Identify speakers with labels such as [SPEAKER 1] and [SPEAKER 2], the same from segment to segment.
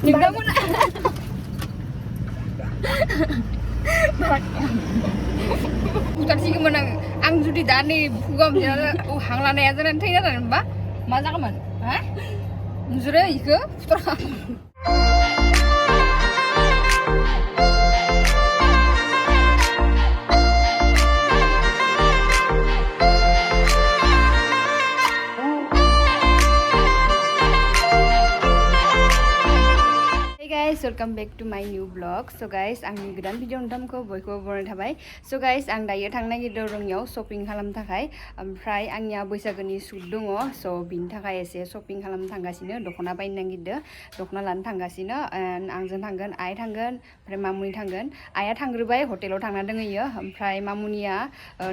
[SPEAKER 1] नोंथांमोना बुथारसिगौमोन आं जुदि दा नै खुगा हमजाना हां लानाया जानानै थैना जानानैबा मा जागौमोन हा नोंसोरो इखौ फुथारा welcome back to my new blog so guys आंनि गोदान भिडिअ नोंथांमोनखौ बयखौबो बरायनाय थाबाय सो गाइस आं दायो थांनो नागिरदों रङियाव शपिं खालामनो थाखाय ओमफ्राय आंनिया बैसागोनि सुट दङ स' बिनि थाखाय एसे शपिं खालामनो थांगासिनो दख'ना बायनो नागिरदों दख'ना लानो थांगासिनो आंजों थांगोन आइ थांगोन ओमफ्राय मामुनि थांगोन आइया थांग्रोबाय हटेलाव थांना दंहैयो ओमफ्राय मामुनिया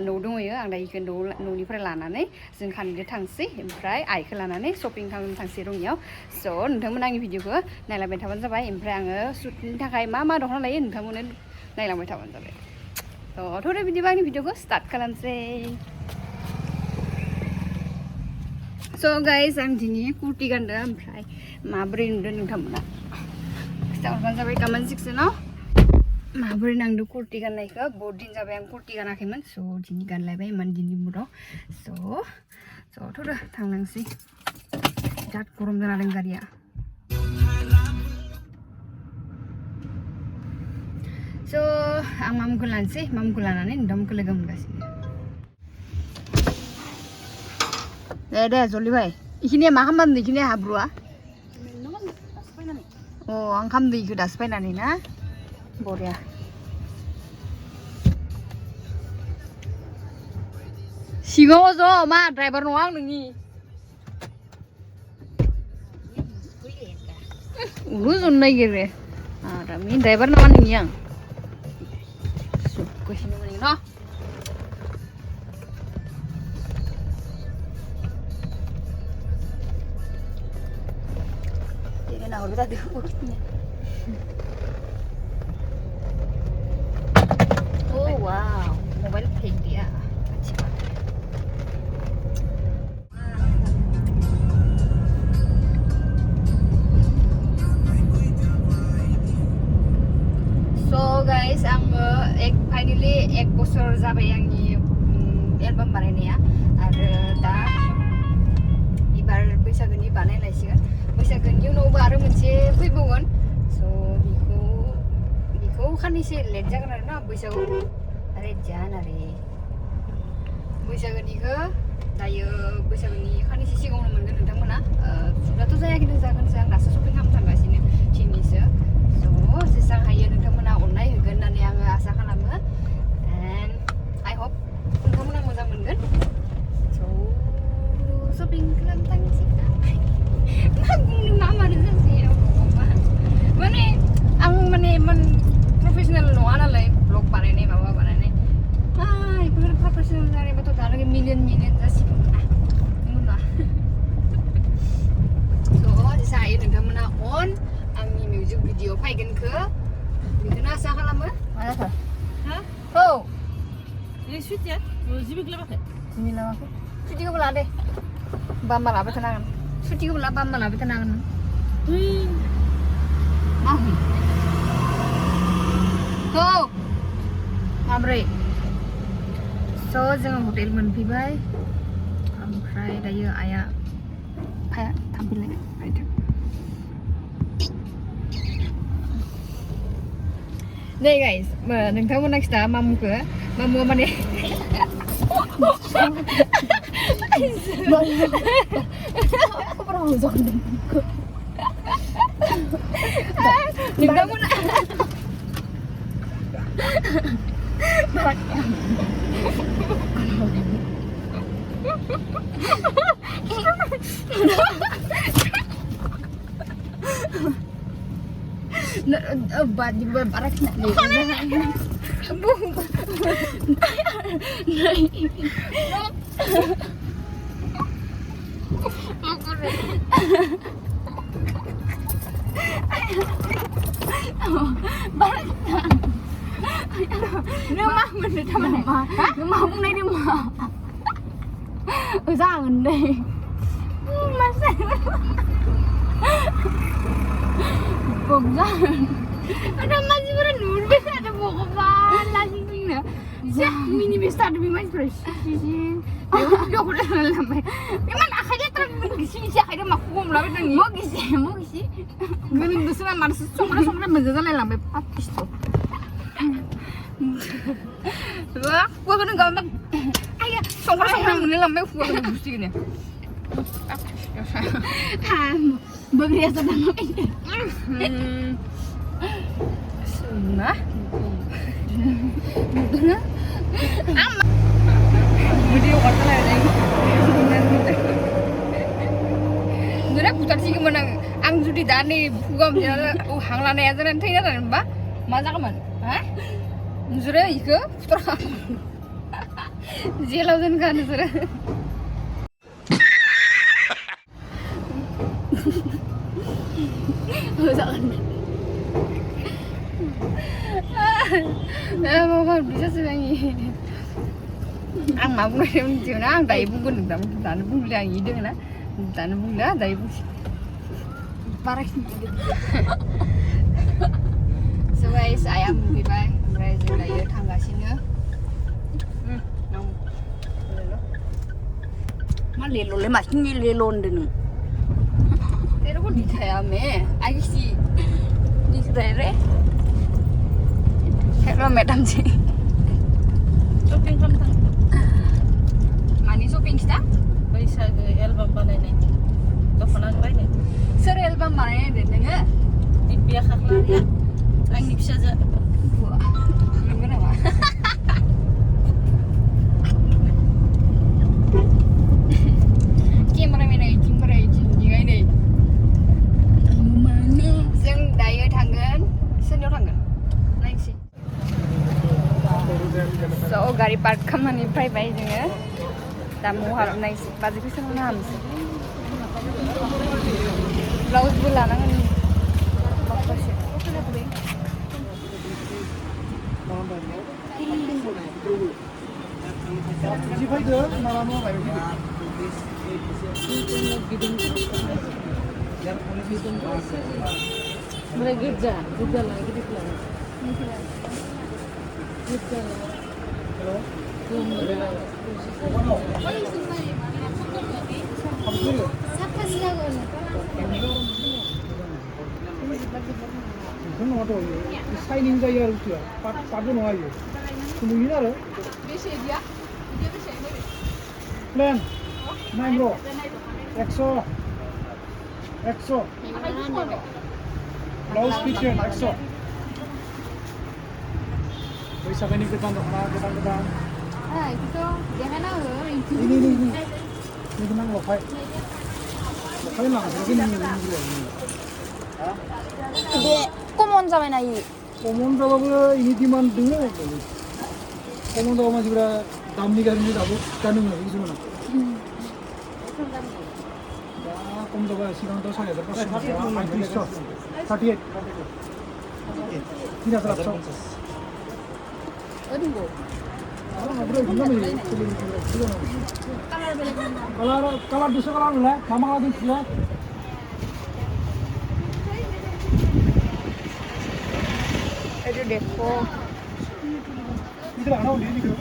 [SPEAKER 1] न'आव दंहैयो आं दा इखौ न'निफ्राय लानानै जों खानैजों थांसै ओमफ्राय आइखौ लानानै शपिं खालामनो थांसै रङियाव स' नोंथांमोन आंनि भिडिअखौ नायलांबाय थाबानो जाबाय ओमफ्राय आङो सुटनि थाखाय मा मा दख'ना लायो नोंथांमोननो नायलांबाय थाबानो जाबाय थ' बिदिबा आंनि भिडिअखौ स्टार्ट खालामसै स' गाइस आं दिनै कुर्ति गानदों ओमफ्राय माबोरै नुदों नोंथांमोना खिथाहरबानो जाबाय कमेन्ट सेक्सनाव माबोरै नांदों कुर्ति गाननायखौ बहुत दिन जाबाय आं कुर्ति गानाखैमोन स' दिनै गानलायबाय इमान दिननि मुदाव थ' थांनांसै बिराद गरम जाना दं गारिया स' आं मामुखौ लानोसै मामुखौ लानानै नोंथांमोनखौ लोगो मोनगासिनो दे जल्दि फाय इखिनिया मा खालामदों इखिनिया हाब्रुआ अ आं खालामदों इखौ दासो फायनानै ना बरिया सिगाङाव ज' मा ड्राइभार नङा आं नोंनि उलु जनो नागिरो आरामनि ड्राइभार नङा नोंनि आं Kucing ini no. Ini nak udah tadi urutnya. Oh wow, mobile pink dia. So guys, finally एक बोसोर जाबाय आंनि एलबाम बानायनाया आरो दा एबार बैसागोनि बानायलायसिगोन बैसागोनि उनावबो आरो मोनसे फैबावगोन स' बेखौ खाननैसो लेट जागोन आरो ना बैसागु आरो जान आरो बैसागोनिखौ दायो बैसागोनि खाननैसो सिगाङावनो मोनगोन नोंथांमोना सुटाथ' जायाखैनो जागोनसो आं दासो शपिं खालामनो थांगासिनो दिनैसो स' जेसेबां हायो नोंथांमोना अननाय होगोन होननानै आङो आसा खालामो and I hope नोंथांमोना मोजां मोनगोन स' शपिं खालामनो थांसै मा बुंनो मा मानो जासै माने आं माने इमान प्रफेसनेल नङा नालाय ब्लग बानायनाय माबा बानायनाय बेफोर प्रफेसनेल जानायबाथ' दा मिलियन जासिगोन नङा स' जेसे हायो नोंथांमोना आंनि मिउजिक भिडिअ फैगोनखौ बेखौनो आसा खालामो मा जाखो औ
[SPEAKER 2] ini sweet ya जिबो लाबाखै
[SPEAKER 1] सुटिखौबो ला दे बाम्बा लाबाय थानांगोन सुटिखौबो ला बाम्बा लाबाय थानांगोन मा औ माब्रै स' जोङो हटेल मोनफैबाय ओमफ्राय दायो आइया फाया थांफिनलाय नै गाइस नोंथांमोना खिथा मामुखौ मामुआ माने नोंथांमोना baju berbarak nih rumah mana teman rumah pun dari rumah jangan deh masa Ada manusia nur bisa ada bawa kepala lagi ni. Siap mini bisa ada bimas fresh. Dia udah lambai. Memang akhirnya tergisi sih akhirnya makum lambai tu ni. Mau gisi. Gini tu sana marah sumber menjaga lambai papis tu. Wah, gua kena gambar. Ayah, sumber mana lambai gua kena gusti ni. Bagriya sa dama ini. Sunnah. Ama. Video kata lah ni. Nura putar sih kemana? Ang judi dani bugam jalan. Hangla ni aja nanti ni kan, ba? Maza kaman? Hah? Nura ikut putar. Jelausan kan Nura. Mau bisa sebenarnya. Ang mau nak macam mana? Ang dah ibu pun dah pun lihat ide na, dah pun lihat dah ibu. Parah sih. So guys, ayam bye. Guys, dah tangga sini. Nong. Mana lelo le macam ni lelo ndenu. Terus kau ditanya me, aje si, ditanya. Hello madam ji.
[SPEAKER 2] Shopping kan tang.
[SPEAKER 1] Mani shopping kita?
[SPEAKER 2] Baisa ke album banai ni. Tofana baik ni.
[SPEAKER 1] Sir album mana ni dengar?
[SPEAKER 2] Di pihak aklar ya. Ang bisa je.
[SPEAKER 1] Wah, mana wah? Kamera ni ni. Mana? Seng daya tanggan, senior tanggan. Lain sih. So गाड़ी park खालामनायनिफ्राय bye जोङो दा म'आव हाबनाय बाजैखौ सोंनो हामसै ब्लाउसबो लानांगोन माखासे
[SPEAKER 2] Mulai kerja lagi di kelas.
[SPEAKER 3] Shining जायो आरो बुस्थुआ पाटबो नङा इयो नुयो आरो
[SPEAKER 1] बेसे दिया दिया बेसे
[SPEAKER 3] प्लेन 9 रो 100 ब्लाउज किचन 100 बैसागोनि गोदान दख'ना गोदान
[SPEAKER 1] itu jangan apa
[SPEAKER 3] ini kenang lofai langsung ini
[SPEAKER 1] Ide common जाबाय ना इ
[SPEAKER 3] कमन जाबाबो ini डिमान्ड दङ कमन जाबा मानसिफोरा दामनि गारिनि दाबो गानो मोनो किसुमाना दा खम जाबा सिगांथ' 4500 38 3800
[SPEAKER 1] 어딘고
[SPEAKER 3] Kalau bisa kalau lah, mama lagi dia.
[SPEAKER 1] Itu depo.
[SPEAKER 3] Itu lah, ada di situ.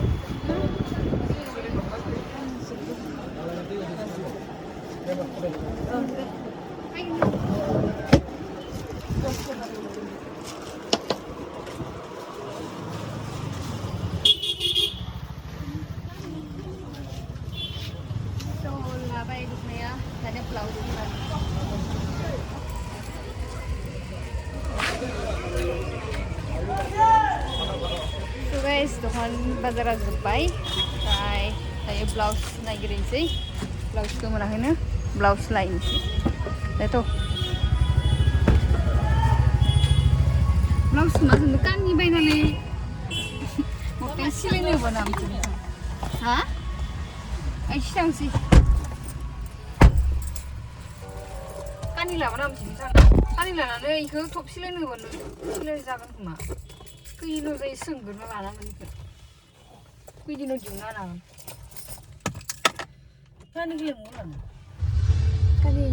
[SPEAKER 1] Ada blouse So guys, dukhan bazar जोब्बाय ओमफ्राय दायो ब्लाउस नागिरनोसै ब्लाउसखौ मोनाखैनो ब्लाउस लायनोसै दाथ' ब्लाउस माजों काननि बायनानै मक्का सिलायनो होबानो आमथिं हा आइ सिगांसै कानि लाबानो आमथिं कानि लानानै इखौ थब सिलायनो होबानो सिलाय जागोन खोमा खैदिनाव जायो सोंग्रोना लानांगोन इखौ खैदिनाव दिहुनना लानांगोन
[SPEAKER 2] Kan ini yang mana?
[SPEAKER 1] कानि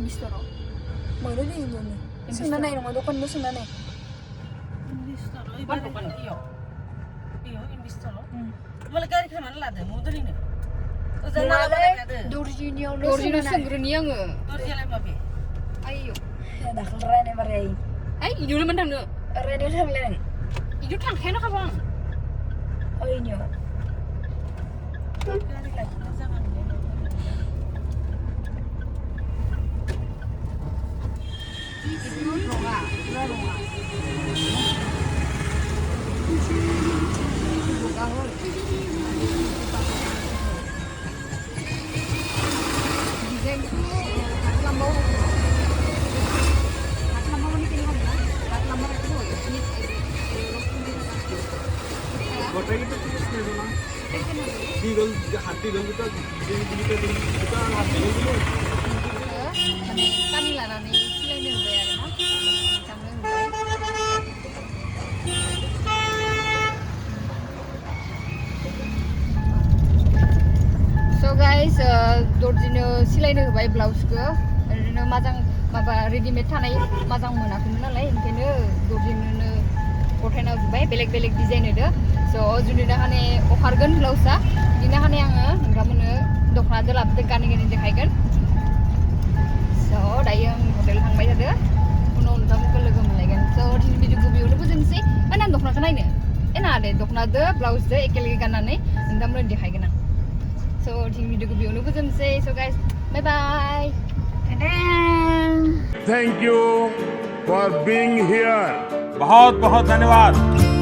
[SPEAKER 1] मिस्टराव मोनो दै मोनो सोंना नाय नङा दखानबो सोंना नाय
[SPEAKER 2] Investor ibar bukan iyo. Iyo investor lo. Malah gari kemana lah deh, motor ini. Udah nama mana ada?
[SPEAKER 1] दर्जिनो सोंग्रोनि आङो
[SPEAKER 2] Motor jalan apa?
[SPEAKER 1] आइयो
[SPEAKER 4] दाखल रायनाय बाराय
[SPEAKER 1] ओइ इदिनो मान थांनो
[SPEAKER 4] रायनाय थांलाय
[SPEAKER 1] इदिनो थांखायानो खाबां
[SPEAKER 4] ओइनियाव
[SPEAKER 2] Gari lagi jangan deh.
[SPEAKER 3] गोटाई तो कुछ नहीं होना दीगल हाथी गल तो kita हाथी गल
[SPEAKER 1] माने गामि लानानै सिलायनो होबाय आरोना थांनो होबाय So guys, दर्जिनो सिलायनो होबाय ब्लाउसखौ ओरैनो मोजां माबा रेडिमेड थानाय मोजां मोनाखैमोन नालाय ओंखायनो दर्जिनोनो गथायना होबाय बेलेग बेलेग डिजाइन होदो स' जुदिनो हाने अखारगोन ब्लाउसआ बिदिनो हाने आङो नोंथांमोननो दख'नाजों लाबोदो गानै गानै देखायगोन स' दायो आं हटेल थांबाय थादो उनाव नोंथांमोनखौ लोगो मोनलायगोन स' दिनै भिडिअखौ बेयावनो फोजोबनोसै ना दख'नाखौ नायनो ना दे दख'नाजों ब्लाउसजों एखेलगे गाननानै नोंथांमोननो देखायगोन आं स' दिनै भिडिअखौ बेयावनो फोजोबनोसै स' guys bye bye
[SPEAKER 5] Thank you for being here. बहुत बहुत धन्यवाद.